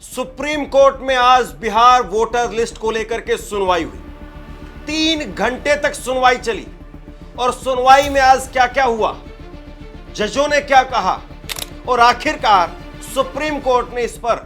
Supreme court में आज Bihar voter list को लेकर के सुनवाई हुई। 3 घंटे तक सुनवाई चली और सुनवाई में आज क्या क्या हुआ, जजों ने क्या कहा और आखिरकार सुप्रीम कोर्ट ने इस पर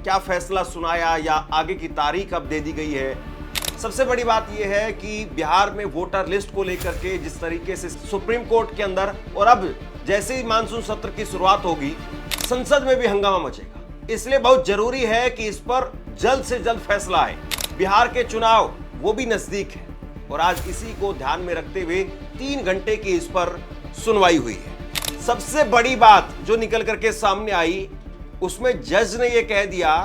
क्या फैसला सुनाया या आगे की तारीख अब दे दी गई है। सबसे बड़ी बात यह है कि बिहार में वोटर लिस्ट को लेकर के जिस तरीके से सुप्रीम कोर्ट के अंदर और अब जैसे ही मानसून सत्र की शुरुआत होगी संसद में भी हंगामा मचेगा, इसलिए बहुत जरूरी है कि इस पर जल्द से जल्द फैसला आए। बिहार के चुनाव वो भी नजदीक है और आज इसी को ध्यान में रखते हुए 3 घंटे की इस पर सुनवाई हुई है। सबसे बड़ी बात जो निकल करके सामने आई उसमें जज ने यह कह दिया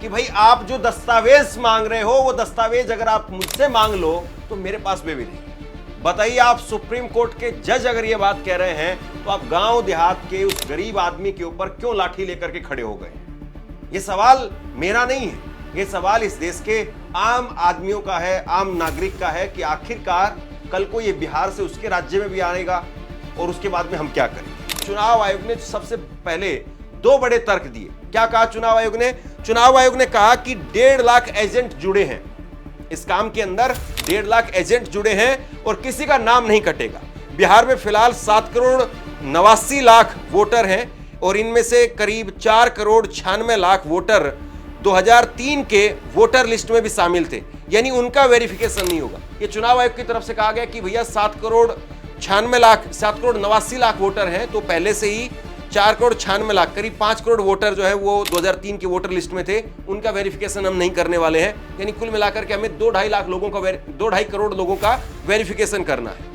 कि भाई आप जो दस्तावेज मांग रहे हो वो दस्तावेज अगर आप मुझसे मांग लो तो मेरे पास में भी नहीं। बताइए, आप सुप्रीम कोर्ट के जज अगर ये बात कह रहे हैं तो आप गांव देहात के उस गरीब आदमी के ऊपर क्यों लाठी लेकर के खड़े हो गए? ये सवाल मेरा नहीं है, ये सवाल इस देश के आम आदमियों का है, आम नागरिक का है कि आखिरकार कल को ये बिहार से उसके राज्य में भी आएगा और उसके बाद में हम क्या करेंगे। चुनाव आयोग ने सबसे पहले 2 बड़े तर्क दिए। क्या कहा चुनाव आयोग ने? चुनाव आयोग ने कहा कि 1.5 लाख एजेंट जुड़े हैं इस काम के अंदर, 1.5 लाख एजेंट जुड़े हैं और किसी का नाम नहीं कटेगा। बिहार में फिलहाल 7 करोड़ 89 लाख वोटर हैं और इनमें से करीब 4 करोड़ 96 लाख वोटर 2003 के वोटर लिस्ट में भी शामिल थे, यानी उनका वेरिफिकेशन नहीं होगा। ये चुनाव आयोग की तरफ से कहा गया कि भैया 7 करोड़ 89 लाख वोटर हैं, तो पहले से ही 4 करोड़ 96 लाख करीब 5 करोड़ वोटर जो है वो 2003 के वोटर लिस्ट में थे, उनका वेरिफिकेशन हम नहीं करने वाले हैं। यानी कुल मिलाकर के हमें 2-2.5 करोड़ लोगों का वेरिफिकेशन करना है।